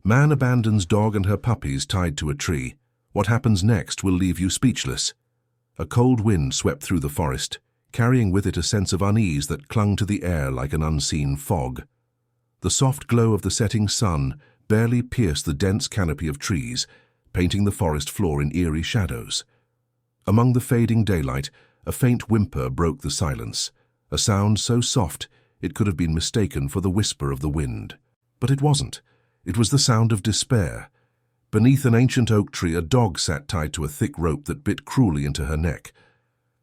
Man abandons dog and her puppies tied to a tree. What happens next will leave you speechless. A cold wind swept through the forest, carrying with it a sense of unease that clung to the air like an unseen fog. The soft glow of the setting sun barely pierced the dense canopy of trees, painting the forest floor in eerie shadows. Among the fading daylight, a faint whimper broke the silence, a sound so soft it could have been mistaken for the whisper of the wind. But it wasn't. It was the sound of despair. Beneath an ancient oak tree, a dog sat tied to a thick rope that bit cruelly into her neck.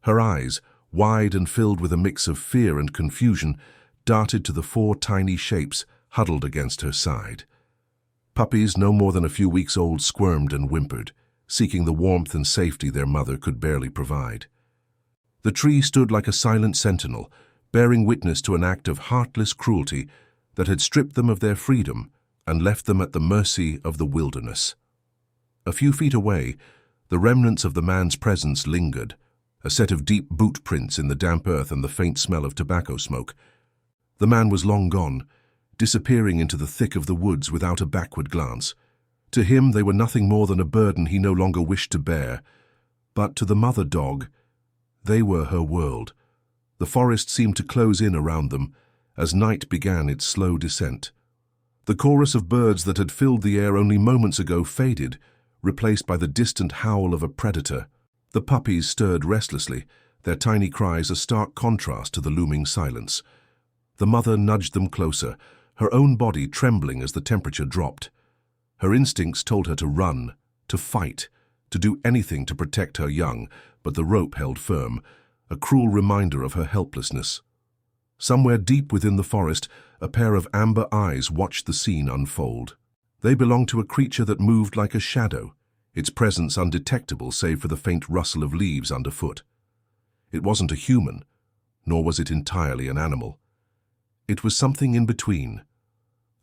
Her eyes, wide and filled with a mix of fear and confusion, darted to the four tiny shapes huddled against her side. Puppies no more than a few weeks old squirmed and whimpered, seeking the warmth and safety their mother could barely provide. The tree stood like a silent sentinel, bearing witness to an act of heartless cruelty that had stripped them of their freedom and left them at the mercy of the wilderness. A few feet away, the remnants of the man's presence lingered, a set of deep boot prints in the damp earth and the faint smell of tobacco smoke. The man was long gone, disappearing into the thick of the woods without a backward glance. To him, they were nothing more than a burden he no longer wished to bear. But to the mother dog, they were her world. The forest seemed to close in around them as night began its slow descent. The chorus of birds that had filled the air only moments ago faded, replaced by the distant howl of a predator. The puppies stirred restlessly, their tiny cries a stark contrast to the looming silence. The mother nudged them closer, her own body trembling as the temperature dropped. Her instincts told her to run, to fight, to do anything to protect her young, but the rope held firm, a cruel reminder of her helplessness. Somewhere deep within the forest, a pair of amber eyes watched the scene unfold. They belonged to a creature that moved like a shadow, its presence undetectable save for the faint rustle of leaves underfoot. It wasn't a human, nor was it entirely an animal. It was something in between,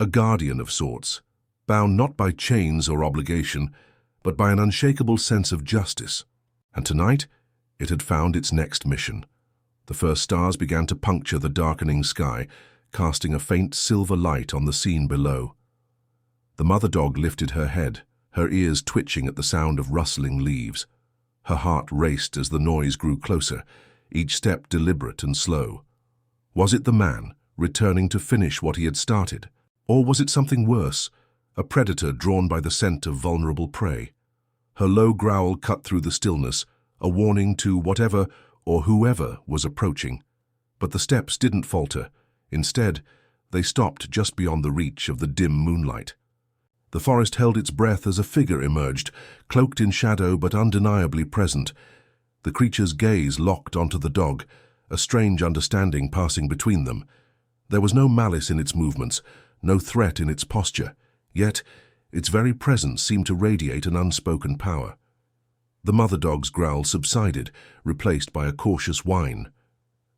a guardian of sorts, bound not by chains or obligation, but by an unshakable sense of justice. And tonight, it had found its next mission. The first stars began to puncture the darkening sky, casting a faint silver light on the scene below. The mother dog lifted her head, her ears twitching at the sound of rustling leaves. Her heart raced as the noise grew closer, each step deliberate and slow. Was it the man, returning to finish what he had started? Or was it something worse, a predator drawn by the scent of vulnerable prey? Her low growl cut through the stillness, a warning to whatever or whoever was approaching. But the steps didn't falter. Instead, they stopped just beyond the reach of the dim moonlight. The forest held its breath as a figure emerged, cloaked in shadow but undeniably present. The creature's gaze locked onto the dog, a strange understanding passing between them. There was no malice in its movements, no threat in its posture, yet its very presence seemed to radiate an unspoken power. The mother dog's growl subsided, replaced by a cautious whine.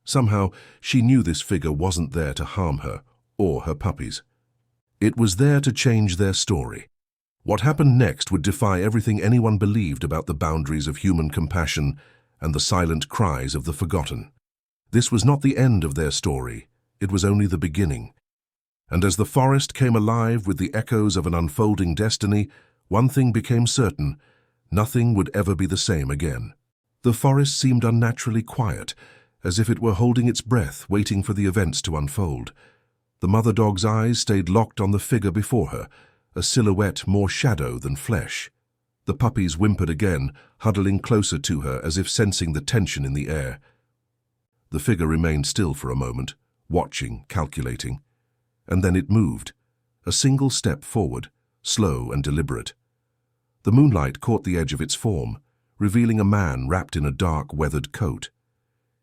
Somehow, she knew this figure wasn't there to harm her or her puppies. It was there to change their story. What happened next would defy everything anyone believed about the boundaries of human compassion and the silent cries of the forgotten. This was not the end of their story, it was only the beginning. And as the forest came alive with the echoes of an unfolding destiny, one thing became certain: nothing would ever be the same again. The forest seemed unnaturally quiet, as if it were holding its breath, waiting for the events to unfold. The mother dog's eyes stayed locked on the figure before her, a silhouette more shadow than flesh. The puppies whimpered again, huddling closer to her as if sensing the tension in the air. The figure remained still for a moment, watching, calculating. And then it moved, a single step forward, slow and deliberate. The moonlight caught the edge of its form, revealing a man wrapped in a dark, weathered coat.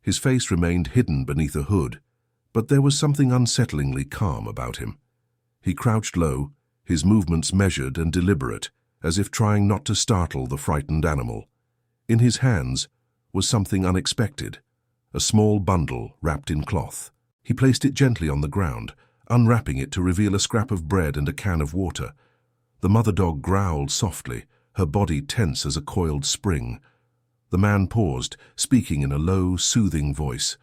His face remained hidden beneath a hood, but there was something unsettlingly calm about him. He crouched low, his movements measured and deliberate, as if trying not to startle the frightened animal. In his hands was something unexpected, a small bundle wrapped in cloth. He placed it gently on the ground, unwrapping it to reveal a scrap of bread and a can of water. The mother dog growled softly, her body tense as a coiled spring. The man paused, speaking in a low, soothing voice.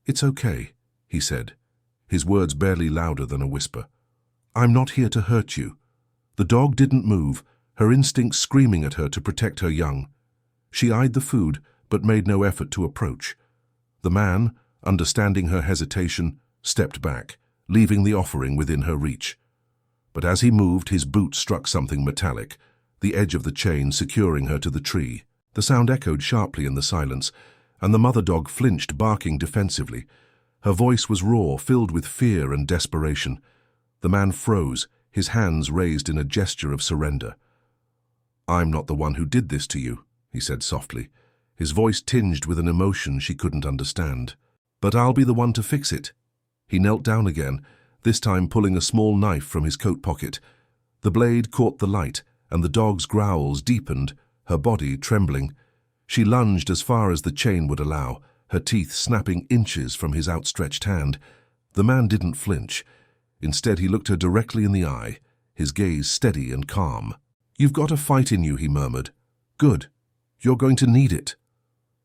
"It's okay," he said, his words barely louder than a whisper. "I'm not here to hurt you." The dog didn't move, her instincts screaming at her to protect her young. She eyed the food, but made no effort to approach. The man, understanding her hesitation, stepped back, leaving the offering within her reach. But as he moved, his boot struck something metallic, the edge of the chain securing her to the tree. The sound echoed sharply in the silence, and the mother dog flinched, barking defensively. Her voice was raw, filled with fear and desperation. The man froze, his hands raised in a gesture of surrender. "I'm not the one who did this to you," he said softly, his voice tinged with an emotion she couldn't understand. "But I'll be the one to fix it." He knelt down again, this time pulling a small knife from his coat pocket. The blade caught the light, and the dog's growls deepened, her body trembling. She lunged as far as the chain would allow, her teeth snapping inches from his outstretched hand. The man didn't flinch. Instead, he looked her directly in the eye, his gaze steady and calm. "You've got a fight in you," he murmured. "Good. You're going to need it."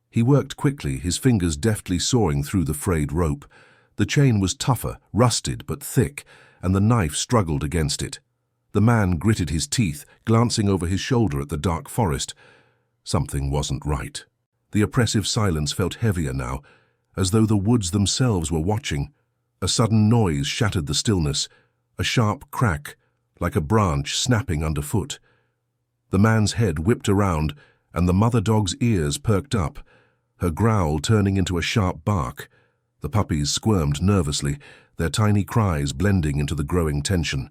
He worked quickly, his fingers deftly sawing through the frayed rope. The chain was tougher, rusted but thick, and the knife struggled against it. The man gritted his teeth, glancing over his shoulder at the dark forest. Something wasn't right. The oppressive silence felt heavier now, as though the woods themselves were watching. A sudden noise shattered the stillness, a sharp crack, like a branch snapping underfoot. The man's head whipped around, and the mother dog's ears perked up, her growl turning into a sharp bark. The puppies squirmed nervously, their tiny cries blending into the growing tension.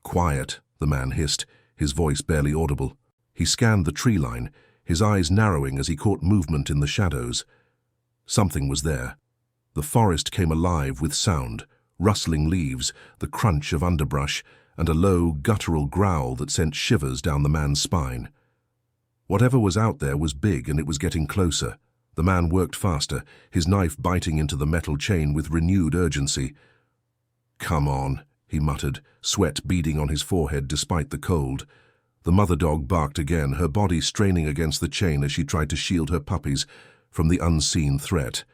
"Quiet," the man hissed, his voice barely audible. He scanned the tree line, his eyes narrowing as he caught movement in the shadows. Something was there. The forest came alive with sound, rustling leaves, the crunch of underbrush, and a low, guttural growl that sent shivers down the man's spine. Whatever was out there was big, and it was getting closer. The man worked faster, his knife biting into the metal chain with renewed urgency. "Come on," he muttered, sweat beading on his forehead despite the cold. The mother dog barked again, her body straining against the chain as she tried to shield her puppies from the unseen threat.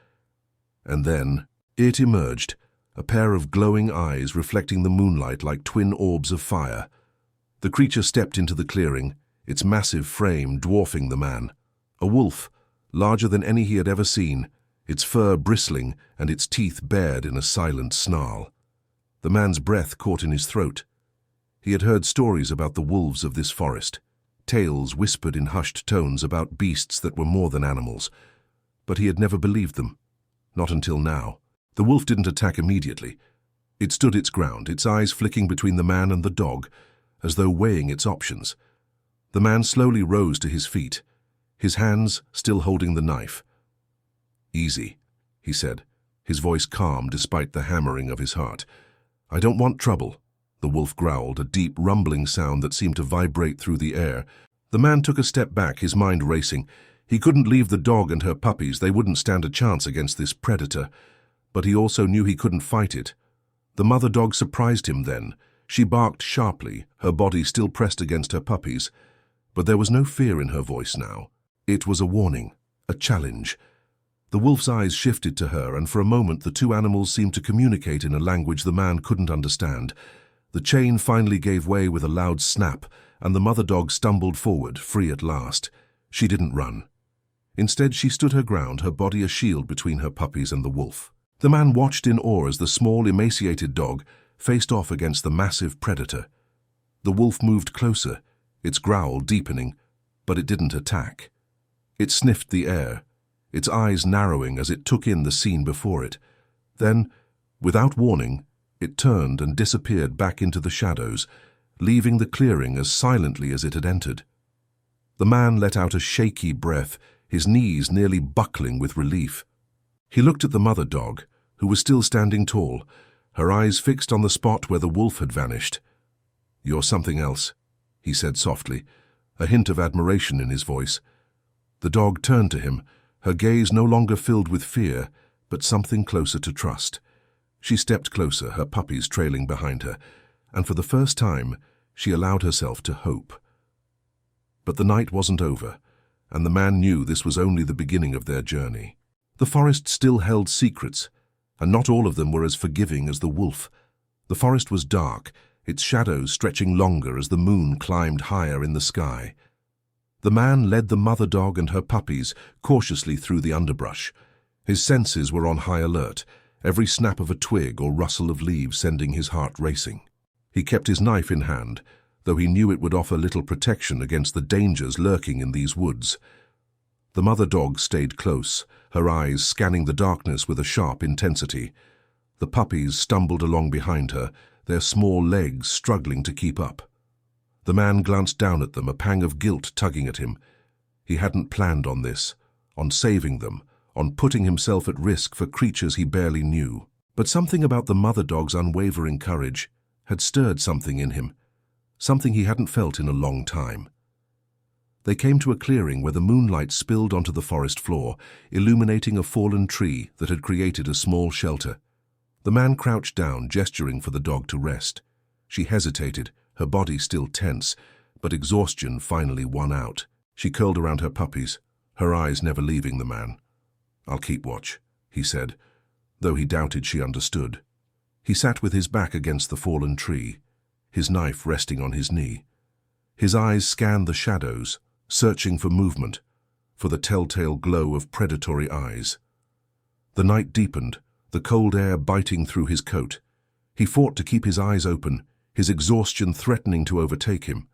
And then it emerged, a pair of glowing eyes reflecting the moonlight like twin orbs of fire. The creature stepped into the clearing, its massive frame dwarfing the man. A wolf, larger than any he had ever seen, its fur bristling and its teeth bared in a silent snarl. The man's breath caught in his throat. He had heard stories about the wolves of this forest, tales whispered in hushed tones about beasts that were more than animals. But he had never believed them. Not until now. The wolf didn't attack immediately. It stood its ground, its eyes flicking between the man and the dog, as though weighing its options. The man slowly rose to his feet, his hands still holding the knife. "Easy," he said, his voice calm despite the hammering of his heart. "I don't want trouble," the wolf growled, a deep rumbling sound that seemed to vibrate through the air. The man took a step back, his mind racing. He couldn't leave the dog and her puppies, they wouldn't stand a chance against this predator. But he also knew he couldn't fight it. The mother dog surprised him then. She barked sharply, her body still pressed against her puppies. But there was no fear in her voice now. It was a warning, a challenge. The wolf's eyes shifted to her, and for a moment the two animals seemed to communicate in a language the man couldn't understand. The chain finally gave way with a loud snap, and the mother dog stumbled forward, free at last. She didn't run. Instead, she stood her ground, her body a shield between her puppies and the wolf. The man watched in awe as the small, emaciated dog faced off against the massive predator. The wolf moved closer, its growl deepening, but it didn't attack. It sniffed the air, its eyes narrowing as it took in the scene before it. Then, without warning, it turned and disappeared back into the shadows, leaving the clearing as silently as it had entered. The man let out a shaky breath, his knees nearly buckling with relief. He looked at the mother dog, who was still standing tall, her eyes fixed on the spot where the wolf had vanished. "You're something else," he said softly, a hint of admiration in his voice. The dog turned to him, her gaze no longer filled with fear, but something closer to trust. She stepped closer, her puppies trailing behind her, and for the first time, she allowed herself to hope. But the night wasn't over, and the man knew this was only the beginning of their journey. The forest still held secrets, and not all of them were as forgiving as the wolf. The forest was dark, its shadows stretching longer as the moon climbed higher in the sky. The man led the mother dog and her puppies cautiously through the underbrush. His senses were on high alert, every snap of a twig or rustle of leaves sending his heart racing. He kept his knife in hand, though he knew it would offer little protection against the dangers lurking in these woods. The mother dog stayed close, her eyes scanning the darkness with a sharp intensity. The puppies stumbled along behind her, their small legs struggling to keep up. The man glanced down at them, a pang of guilt tugging at him. He hadn't planned on this, on saving them, on putting himself at risk for creatures he barely knew. But something about the mother dog's unwavering courage had stirred something in him, something he hadn't felt in a long time. They came to a clearing where the moonlight spilled onto the forest floor, illuminating a fallen tree that had created a small shelter. The man crouched down, gesturing for the dog to rest. She hesitated, her body still tense, but exhaustion finally won out. She curled around her puppies, her eyes never leaving the man. "I'll keep watch," he said, though he doubted she understood. He sat with his back against the fallen tree, his knife resting on his knee. His eyes scanned the shadows, searching for movement, for the telltale glow of predatory eyes. The night deepened, the cold air biting through his coat. He fought to keep his eyes open, his exhaustion threatening to overtake him.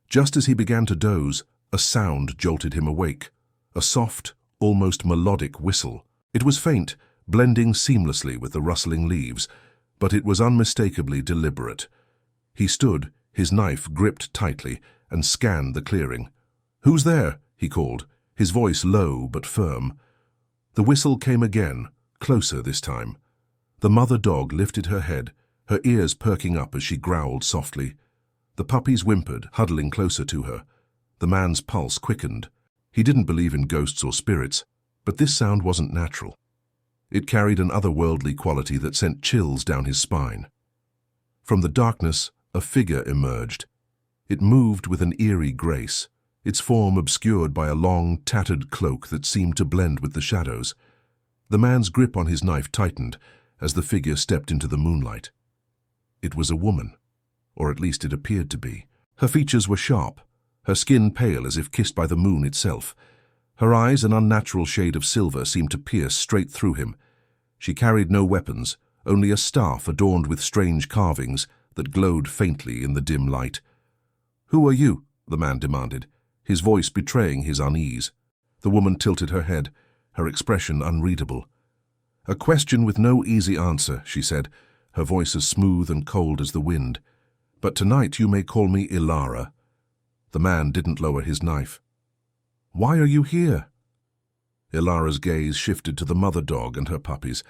Just as he began to doze, a sound jolted him awake, a soft, almost melodic whistle. It was faint, blending seamlessly with the rustling leaves, but it was unmistakably deliberate. He stood, his knife gripped tightly, and scanned the clearing. "Who's there?" he called, his voice low but firm. The whistle came again, closer this time. The mother dog lifted her head, her ears perking up as she growled softly. The puppies whimpered, huddling closer to her. The man's pulse quickened. He didn't believe in ghosts or spirits, but this sound wasn't natural. It carried an otherworldly quality that sent chills down his spine. From the darkness, a figure emerged. It moved with an eerie grace, its form obscured by a long, tattered cloak that seemed to blend with the shadows. The man's grip on his knife tightened as the figure stepped into the moonlight. It was a woman, or at least it appeared to be. Her features were sharp, her skin pale as if kissed by the moon itself. Her eyes, an unnatural shade of silver, seemed to pierce straight through him. She carried no weapons, only a staff adorned with strange carvings that glowed faintly in the dim light. "Who are you?" the man demanded, his voice betraying his unease. The woman tilted her head, her expression unreadable. "A question with no easy answer," she said, her voice as smooth and cold as the wind. "But tonight you may call me Elara." The man didn't lower his knife. "Why are you here?" Elara's gaze shifted to the mother dog and her puppies.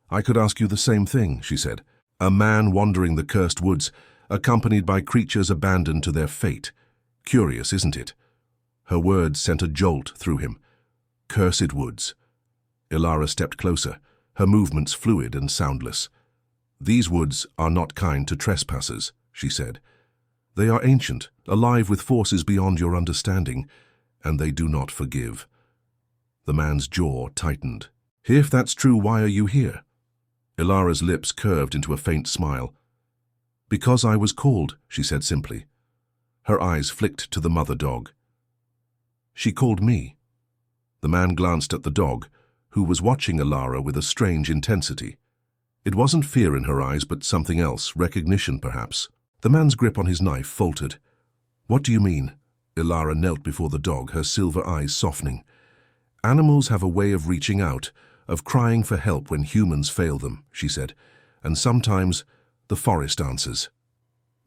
"I could ask you the same thing," she said. "A man wandering the cursed woods, accompanied by creatures abandoned to their fate. Curious, isn't it?" Her words sent a jolt through him. "Cursed woods." Elara stepped closer, her movements fluid and soundless. "These woods are not kind to trespassers," she said. "They are ancient, alive with forces beyond your understanding, and they do not forgive." The man's jaw tightened. "If that's true, why are you here?" Elara's lips curved into a faint smile. "Because I was called," she said simply. Her eyes flicked to the mother dog. "She called me." The man glanced at the dog, who was watching Elara with a strange intensity. It wasn't fear in her eyes, but something else, recognition perhaps. The man's grip on his knife faltered. "What do you mean?" Elara knelt before the dog, her silver eyes softening. "Animals have a way of reaching out, of crying for help when humans fail them," she said, "and sometimes the forest answers."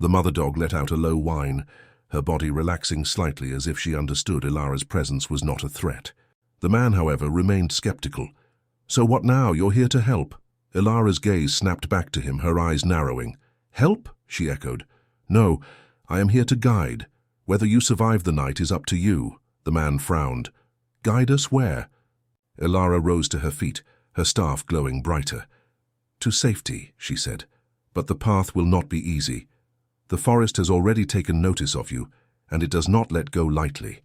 The mother dog let out a low whine, her body relaxing slightly as if she understood Elara's presence was not a threat. The man, however, remained skeptical. "So what now? You're here to help?" Elara's gaze snapped back to him, her eyes narrowing. "Help?" she echoed. "No, I am here to guide. Whether you survive the night is up to you." The man frowned. "Guide us where?" Elara rose to her feet, her staff glowing brighter. "To safety," she said. "But the path will not be easy. The forest has already taken notice of you, and it does not let go lightly."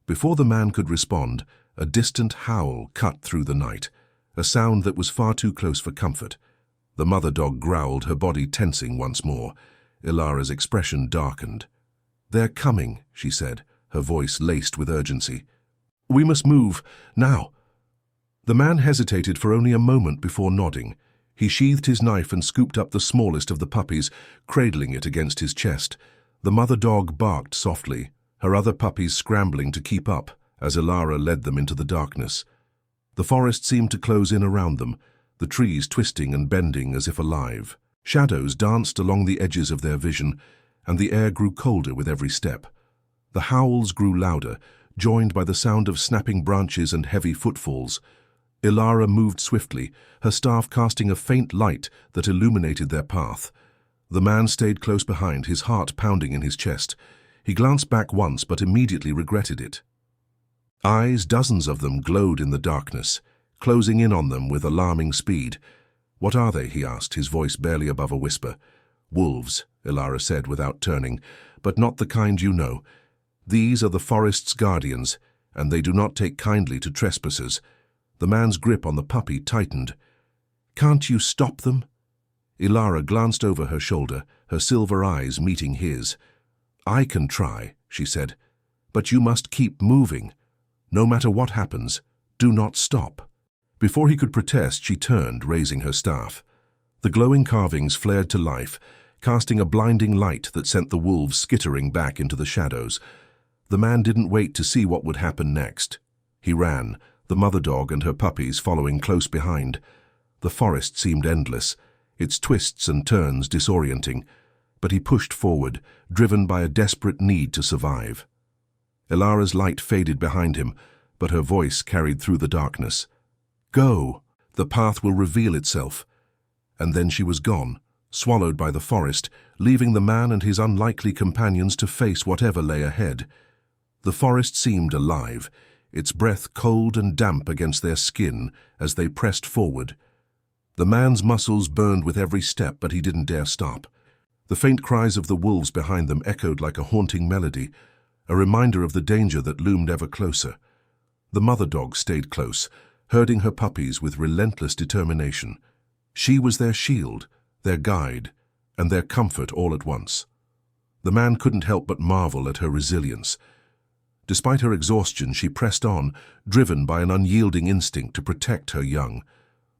Before the man could respond, a distant howl cut through the night, a sound that was far too close for comfort. The mother dog growled, her body tensing once more. Elara's expression darkened. "They're coming," she said, her voice laced with urgency. "We must move, now." The man hesitated for only a moment before nodding. He sheathed his knife and scooped up the smallest of the puppies, cradling it against his chest. The mother dog barked softly, her other puppies scrambling to keep up as Elara led them into the darkness. The forest seemed to close in around them, the trees twisting and bending as if alive. Shadows danced along the edges of their vision, and the air grew colder with every step. The howls grew louder, joined by the sound of snapping branches and heavy footfalls. Elara moved swiftly, her staff casting a faint light that illuminated their path. The man stayed close behind, his heart pounding in his chest. He glanced back once, but immediately regretted it. Eyes, dozens of them, glowed in the darkness, closing in on them with alarming speed. "What are they?" he asked, his voice barely above a whisper. "Wolves," Elara said without turning, "but not the kind you know. These are the forest's guardians, and they do not take kindly to trespassers." The man's grip on the puppy tightened. "Can't you stop them?" Elara glanced over her shoulder, her silver eyes meeting his. "I can try," she said, "but you must keep moving. No matter what happens, do not stop." Before he could protest, she turned, raising her staff. The glowing carvings flared to life, casting a blinding light that sent the wolves skittering back into the shadows. The man didn't wait to see what would happen next. He ran, the mother dog and her puppies following close behind. The forest seemed endless, its twists and turns disorienting, but he pushed forward, driven by a desperate need to survive. Elara's light faded behind him, but her voice carried through the darkness. "Go! The path will reveal itself." And then she was gone, swallowed by the forest, leaving the man and his unlikely companions to face whatever lay ahead. The forest seemed alive, its breath cold and damp against their skin as they pressed forward. The man's muscles burned with every step, but he didn't dare stop. The faint cries of the wolves behind them echoed like a haunting melody, a reminder of the danger that loomed ever closer. The mother dog stayed close, herding her puppies with relentless determination. She was their shield, their guide, and their comfort all at once. The man couldn't help but marvel at her resilience. Despite her exhaustion, she pressed on, driven by an unyielding instinct to protect her young.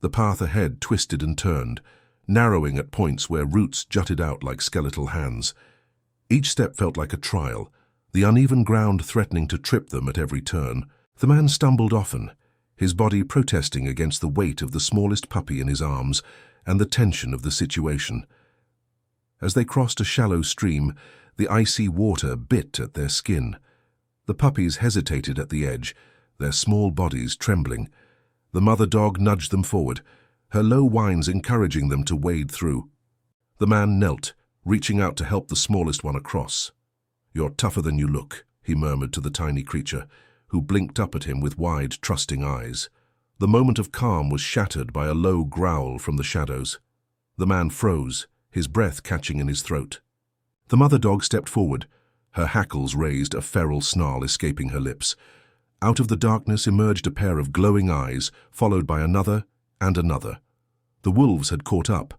The path ahead twisted and turned, narrowing at points where roots jutted out like skeletal hands. Each step felt like a trial, the uneven ground threatening to trip them at every turn. The man stumbled often, his body protesting against the weight of the smallest puppy in his arms and the tension of the situation. As they crossed a shallow stream, the icy water bit at their skin. The puppies hesitated at the edge, their small bodies trembling. The mother dog nudged them forward, her low whines encouraging them to wade through. The man knelt, reaching out to help the smallest one across. "You're tougher than you look," he murmured to the tiny creature, who blinked up at him with wide, trusting eyes. The moment of calm was shattered by a low growl from the shadows. The man froze, his breath catching in his throat. The mother dog stepped forward, her hackles raised, a feral snarl escaping her lips. Out of the darkness emerged a pair of glowing eyes, followed by another and another. The wolves had caught up.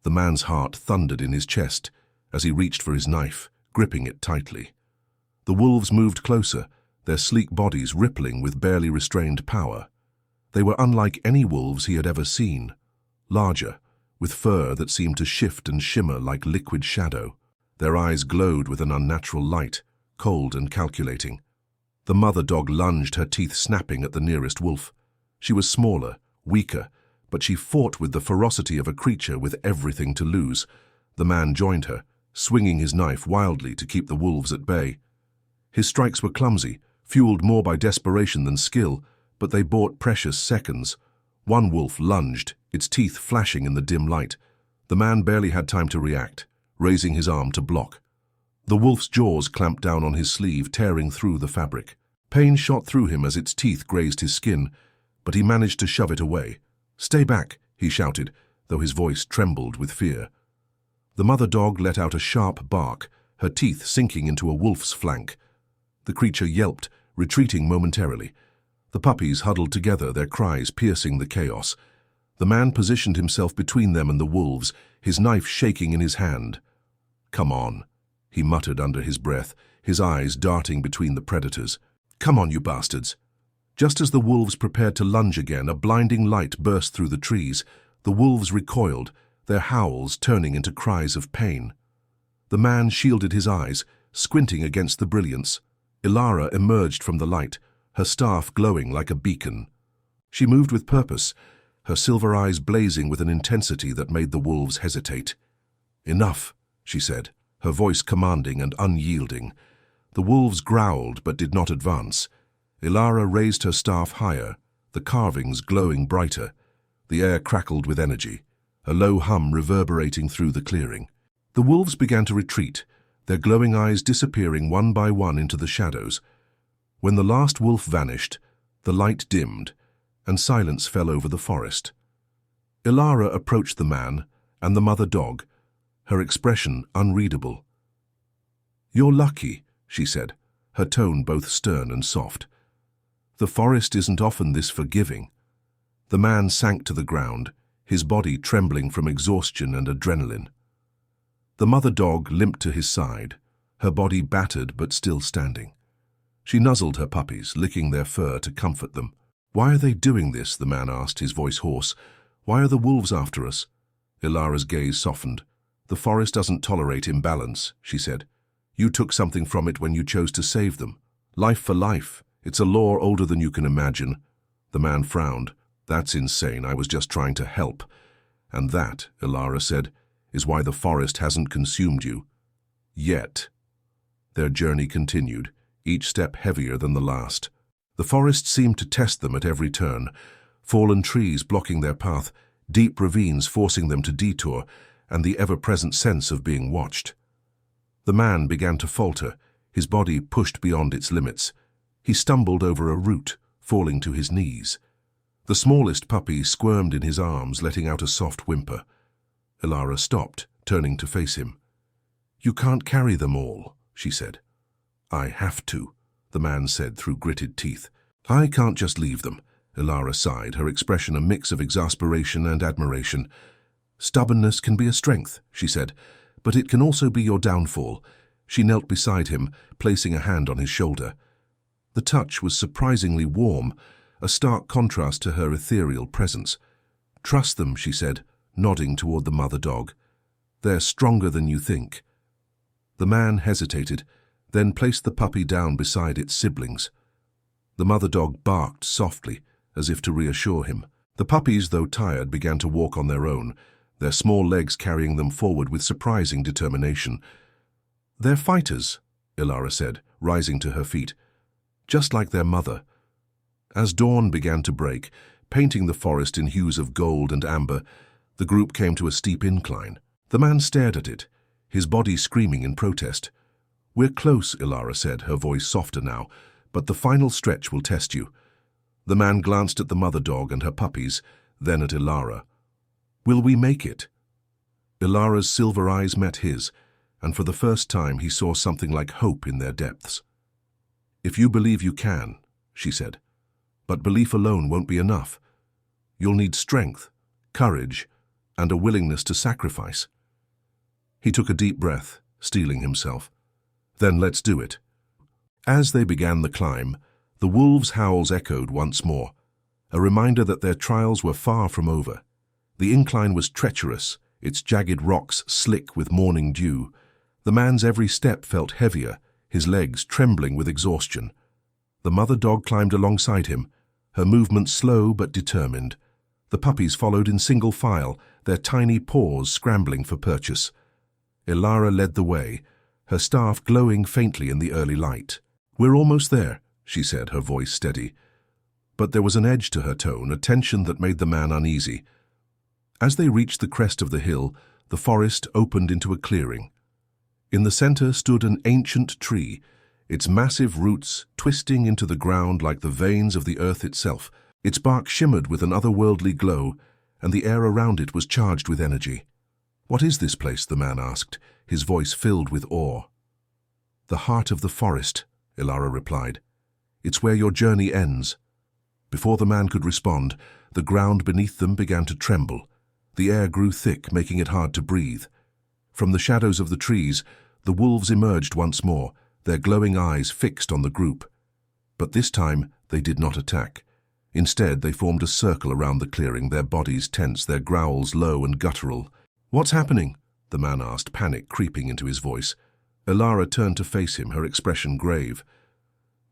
The man's heart thundered in his chest as he reached for his knife, gripping it tightly. The wolves moved closer, their sleek bodies rippling with barely restrained power. They were unlike any wolves he had ever seen, larger, with fur that seemed to shift and shimmer like liquid shadow. Their eyes glowed with an unnatural light, cold and calculating. The mother dog lunged, her teeth snapping at the nearest wolf. She was smaller, weaker, but she fought with the ferocity of a creature with everything to lose. The man joined her, swinging his knife wildly to keep the wolves at bay. His strikes were clumsy, fueled more by desperation than skill, but they bought precious seconds. One wolf lunged, its teeth flashing in the dim light. The man barely had time to react, raising his arm to block. The wolf's jaws clamped down on his sleeve, tearing through the fabric. Pain shot through him as its teeth grazed his skin, but he managed to shove it away. "Stay back," he shouted, though his voice trembled with fear. The mother dog let out a sharp bark, her teeth sinking into a wolf's flank. The creature yelped, retreating momentarily. The puppies huddled together, their cries piercing the chaos. The man positioned himself between them and the wolves, his knife shaking in his hand. "Come on," he muttered under his breath, his eyes darting between the predators. "Come on, you bastards." Just as the wolves prepared to lunge again, a blinding light burst through the trees. The wolves recoiled, their howls turning into cries of pain. The man shielded his eyes, squinting against the brilliance. Elara emerged from the light, her staff glowing like a beacon. She moved with purpose, her silver eyes blazing with an intensity that made the wolves hesitate. "Enough," she said, her voice commanding and unyielding. The wolves growled but did not advance. Elara raised her staff higher, the carvings glowing brighter. The air crackled with energy, a low hum reverberating through the clearing. The wolves began to retreat, their glowing eyes disappearing one by one into the shadows. When the last wolf vanished, the light dimmed, and silence fell over the forest. Elara approached the man and the mother dog, her expression unreadable. "You're lucky," she said, her tone both stern and soft. "The forest isn't often this forgiving." The man sank to the ground, his body trembling from exhaustion and adrenaline. The mother dog limped to his side, her body battered but still standing. She nuzzled her puppies, licking their fur to comfort them. "Why are they doing this?" the man asked, his voice hoarse. "Why are the wolves after us?" Elara's gaze softened. "The forest doesn't tolerate imbalance," she said. "You took something from it when you chose to save them. Life for life. It's a law older than you can imagine." The man frowned. "That's insane. I was just trying to help." "And that," Elara said, "is why the forest hasn't consumed you. Yet." Their journey continued, each step heavier than the last. The forest seemed to test them at every turn, fallen trees blocking their path, deep ravines forcing them to detour, and the ever-present sense of being watched. The man began to falter, his body pushed beyond its limits. He stumbled over a root, falling to his knees. The smallest puppy squirmed in his arms, letting out a soft whimper. Elara stopped, turning to face him. "You can't carry them all," she said. "I have to," the man said through gritted teeth. "I can't just leave them," Elara sighed, her expression a mix of exasperation and admiration. "Stubbornness can be a strength," she said, "but it can also be your downfall." She knelt beside him, placing a hand on his shoulder. The touch was surprisingly warm, a stark contrast to her ethereal presence. "Trust them," she said, nodding toward the mother dog. "They're stronger than you think." The man hesitated, then placed the puppy down beside its siblings. The mother dog barked softly, as if to reassure him. The puppies, though tired, began to walk on their own, their small legs carrying them forward with surprising determination. "They're fighters," Elara said, rising to her feet. "Just like their mother." As dawn began to break, painting the forest in hues of gold and amber, the group came to a steep incline. The man stared at it, his body screaming in protest. "We're close," Elara said, her voice softer now, "but the final stretch will test you." The man glanced at the mother dog and her puppies, then at Elara. "Will we make it?" Elara's silver eyes met his, and for the first time he saw something like hope in their depths. "If you believe you can," she said, "but belief alone won't be enough. You'll need strength, courage, and a willingness to sacrifice." He took a deep breath, steeling himself. "Then let's do it." As they began the climb, the wolves' howls echoed once more, a reminder that their trials were far from over. The incline was treacherous, its jagged rocks slick with morning dew. The man's every step felt heavier, his legs trembling with exhaustion. The mother dog climbed alongside him, her movements slow but determined. The puppies followed in single file, their tiny paws scrambling for purchase. Elara led the way, her staff glowing faintly in the early light. "We're almost there," she said, her voice steady. But there was an edge to her tone, a tension that made the man uneasy. As they reached the crest of the hill, the forest opened into a clearing. In the center stood an ancient tree, its massive roots twisting into the ground like the veins of the earth itself. Its bark shimmered with an otherworldly glow, and the air around it was charged with energy. "What is this place?" the man asked, his voice filled with awe. "The heart of the forest," Elara replied. "It's where your journey ends." Before the man could respond, the ground beneath them began to tremble. The air grew thick, making it hard to breathe. From the shadows of the trees, the wolves emerged once more, their glowing eyes fixed on the group. But this time, they did not attack. Instead, they formed a circle around the clearing, their bodies tense, their growls low and guttural. "What's happening?" the man asked, panic creeping into his voice. Elara turned to face him, her expression grave.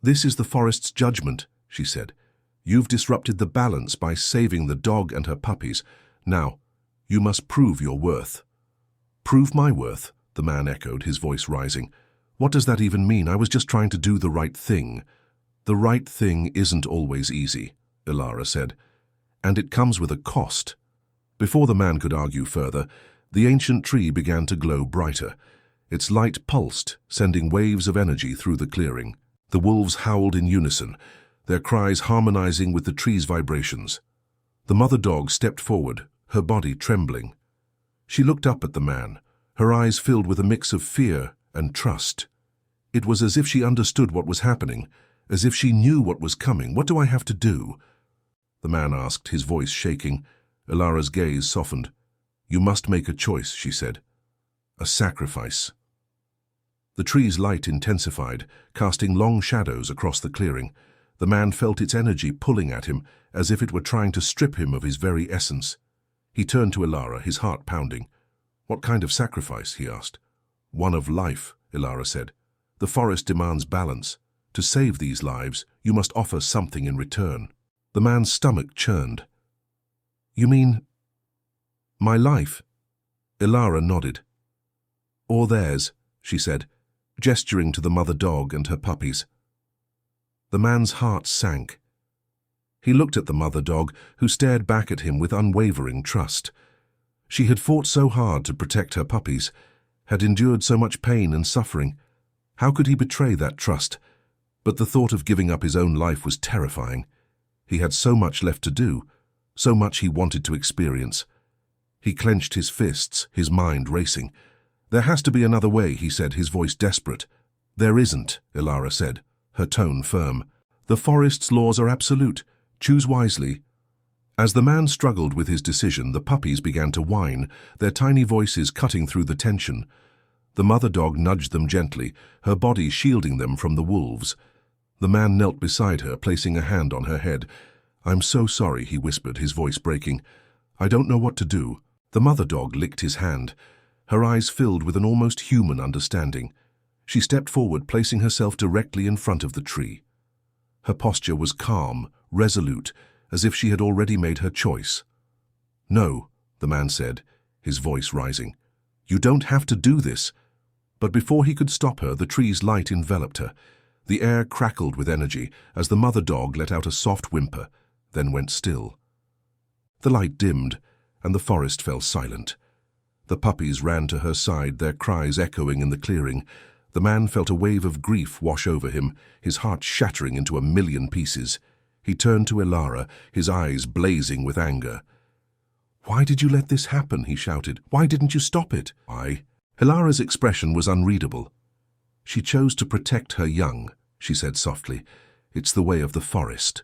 "This is the forest's judgment," she said. "You've disrupted the balance by saving the dog and her puppies. Now, you must prove your worth." "Prove my worth?" the man echoed, his voice rising. "What does that even mean? I was just trying to do the right thing." "The right thing isn't always easy," Elara said, "and it comes with a cost." Before the man could argue further, the ancient tree began to glow brighter. Its light pulsed, sending waves of energy through the clearing. The wolves howled in unison, their cries harmonizing with the tree's vibrations. The mother dog stepped forward, her body trembling. She looked up at the man, her eyes filled with a mix of fear and trust. It was as if she understood what was happening, as if she knew what was coming. "What do I have to do?" the man asked, his voice shaking. Elara's gaze softened. "You must make a choice," she said. "A sacrifice." The tree's light intensified, casting long shadows across the clearing. The man felt its energy pulling at him, as if it were trying to strip him of his very essence. He turned to Elara, his heart pounding. "What kind of sacrifice?" he asked. "One of life," Elara said. "The forest demands balance. To save these lives, you must offer something in return." The man's stomach churned. "You mean my life?" Elara nodded. "Or theirs," she said, gesturing to the mother dog and her puppies. The man's heart sank. He looked at the mother dog, who stared back at him with unwavering trust. She had fought so hard to protect her puppies, had endured so much pain and suffering. How could he betray that trust? But the thought of giving up his own life was terrifying. He had so much left to do, so much he wanted to experience. He clenched his fists, his mind racing. "There has to be another way," he said, his voice desperate. "There isn't," Elara said, her tone firm. "The forest's laws are absolute. Choose wisely." As the man struggled with his decision, the puppies began to whine, their tiny voices cutting through the tension. The mother dog nudged them gently, her body shielding them from the wolves. The man knelt beside her, placing a hand on her head. "I'm so sorry," he whispered, his voice breaking. "I don't know what to do." The mother dog licked his hand, her eyes filled with an almost human understanding. She stepped forward, placing herself directly in front of the tree. Her posture was calm, resolute, as if she had already made her choice. "No," the man said, his voice rising. "You don't have to do this." But before he could stop her, the tree's light enveloped her. The air crackled with energy as the mother dog let out a soft whimper, then went still. The light dimmed, and the forest fell silent. The puppies ran to her side, their cries echoing in the clearing. The man felt a wave of grief wash over him, his heart shattering into a million pieces. He turned to Elara, his eyes blazing with anger. "Why did you let this happen?" he shouted. "Why didn't you stop it?" "Why?" Elara's expression was unreadable. "She chose to protect her young," she said softly. "It's the way of the forest."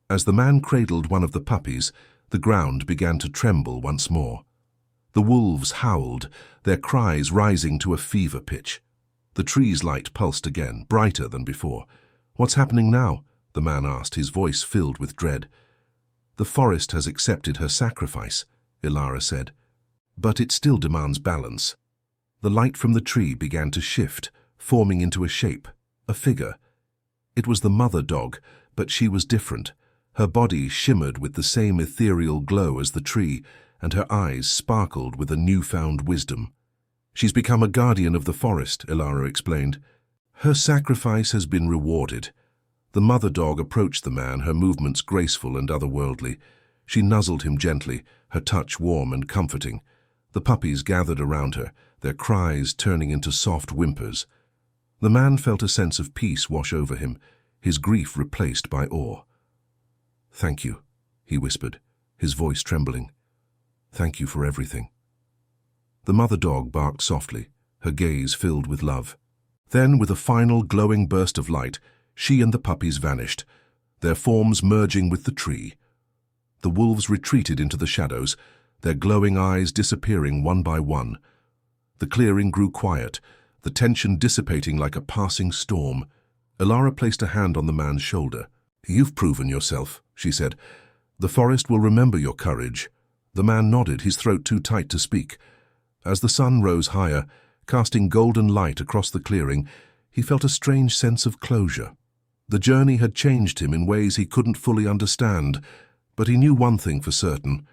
As the man cradled one of the puppies, the ground began to tremble once more. The wolves howled, their cries rising to a fever pitch. The tree's light pulsed again, brighter than before. "What's happening now?" the man asked, his voice filled with dread. "The forest has accepted her sacrifice," Elara said, "but it still demands balance." The light from the tree began to shift, forming into a shape, a figure. It was the mother dog, but she was different. Her body shimmered with the same ethereal glow as the tree, and her eyes sparkled with a newfound wisdom. "She's become a guardian of the forest," Elara explained. "Her sacrifice has been rewarded." The mother dog approached the man, her movements graceful and otherworldly. She nuzzled him gently, her touch warm and comforting. The puppies gathered around her, their cries turning into soft whimpers. The man felt a sense of peace wash over him, his grief replaced by awe. "Thank you," he whispered, his voice trembling. "Thank you for everything." The mother dog barked softly, her gaze filled with love. Then, with a final glowing burst of light, she and the puppies vanished, their forms merging with the tree. The wolves retreated into the shadows, their glowing eyes disappearing one by one. The clearing grew quiet, the tension dissipating like a passing storm. Elara placed a hand on the man's shoulder. "You've proven yourself," she said. "The forest will remember your courage." The man nodded, his throat too tight to speak. As the sun rose higher, casting golden light across the clearing, he felt a strange sense of closure. The journey had changed him in ways he couldn't fully understand, but he knew one thing for certain: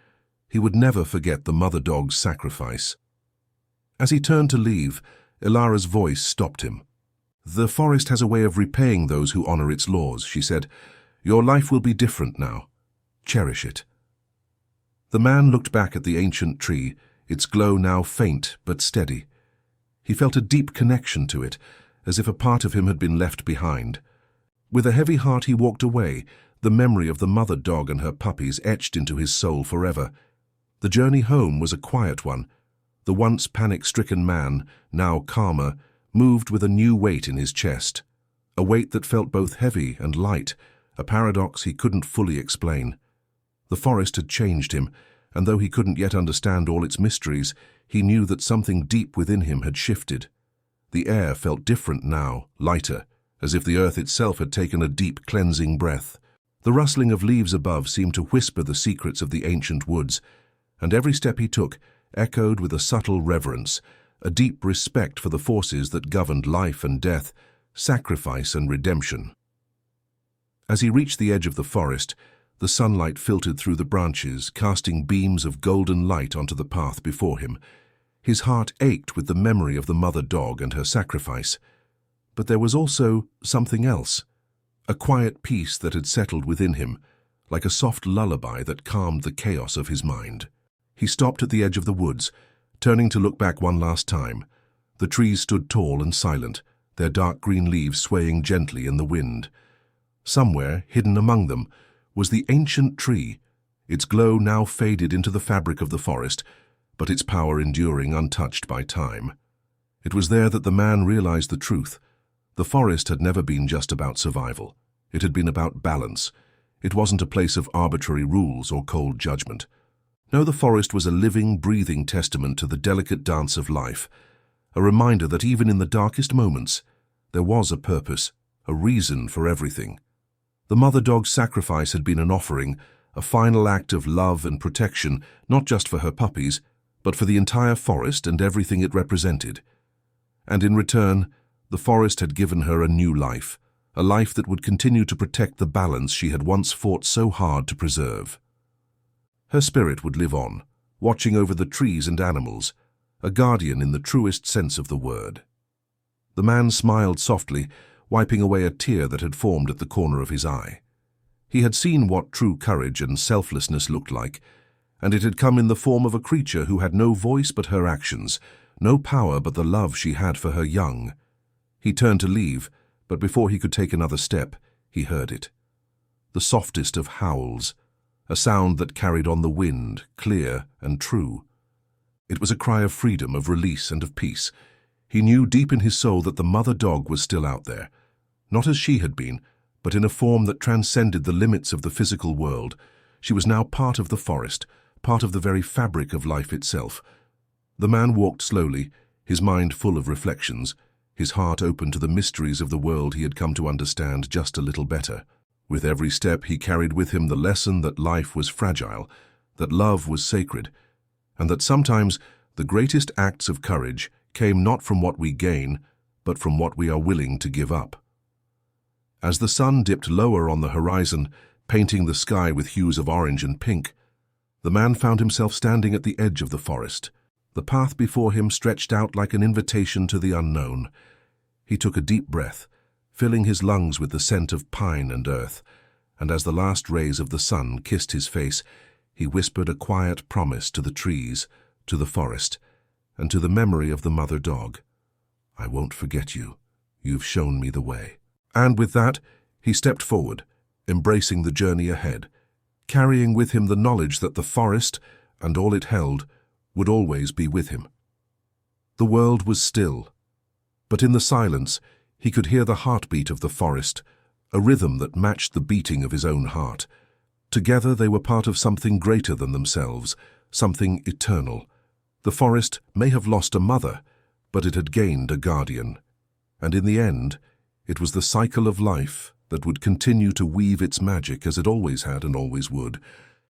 he would never forget the mother dog's sacrifice. As he turned to leave, Elara's voice stopped him. "The forest has a way of repaying those who honor its laws," she said. "Your life will be different now. Cherish it." The man looked back at the ancient tree, its glow now faint but steady. He felt a deep connection to it, as if a part of him had been left behind. With a heavy heart he walked away, the memory of the mother dog and her puppies etched into his soul forever. The journey home was a quiet one. The once panic-stricken man, now calmer, moved with a new weight in his chest. A weight that felt both heavy and light, a paradox he couldn't fully explain. The forest had changed him, and though he couldn't yet understand all its mysteries, he knew that something deep within him had shifted. The air felt different now, lighter, as if the earth itself had taken a deep, cleansing breath. The rustling of leaves above seemed to whisper the secrets of the ancient woods, and every step he took echoed with a subtle reverence, a deep respect for the forces that governed life and death, sacrifice and redemption. As he reached the edge of the forest, the sunlight filtered through the branches, casting beams of golden light onto the path before him. His heart ached with the memory of the mother dog and her sacrifice. But there was also something else, a quiet peace that had settled within him, like a soft lullaby that calmed the chaos of his mind. He stopped at the edge of the woods, turning to look back one last time. The trees stood tall and silent, their dark green leaves swaying gently in the wind. Somewhere, hidden among them, was the ancient tree, its glow now faded into the fabric of the forest, but its power enduring untouched by time. It was there that the man realized the truth. The forest had never been just about survival. It had been about balance. It wasn't a place of arbitrary rules or cold judgment. No, the forest was a living, breathing testament to the delicate dance of life, a reminder that even in the darkest moments, there was a purpose, a reason for everything. The mother dog's sacrifice had been an offering, a final act of love and protection, not just for her puppies, but for the entire forest and everything it represented. And in return, the forest had given her a new life, a life that would continue to protect the balance she had once fought so hard to preserve. Her spirit would live on, watching over the trees and animals, a guardian in the truest sense of the word. The man smiled softly, wiping away a tear that had formed at the corner of his eye. He had seen what true courage and selflessness looked like, and it had come in the form of a creature who had no voice but her actions, no power but the love she had for her young. He turned to leave, but before he could take another step, he heard it. The softest of howls, a sound that carried on the wind, clear and true. It was a cry of freedom, of release and of peace. He knew deep in his soul that the mother dog was still out there, not as she had been, but in a form that transcended the limits of the physical world. She was now part of the forest, part of the very fabric of life itself. The man walked slowly, his mind full of reflections, his heart open to the mysteries of the world he had come to understand just a little better. With every step he carried with him the lesson that life was fragile, that love was sacred, and that sometimes the greatest acts of courage came not from what we gain, but from what we are willing to give up. As the sun dipped lower on the horizon, painting the sky with hues of orange and pink, the man found himself standing at the edge of the forest. The path before him stretched out like an invitation to the unknown. He took a deep breath, filling his lungs with the scent of pine and earth, and as the last rays of the sun kissed his face, he whispered a quiet promise to the trees, to the forest, and to the memory of the mother dog. "I won't forget you. You've shown me the way." And with that, he stepped forward, embracing the journey ahead, carrying with him the knowledge that the forest, and all it held, would always be with him. The world was still, but in the silence, he could hear the heartbeat of the forest, a rhythm that matched the beating of his own heart. Together they were part of something greater than themselves, something eternal. The forest may have lost a mother, but it had gained a guardian. And in the end, it was the cycle of life that would continue to weave its magic as it always had and always would,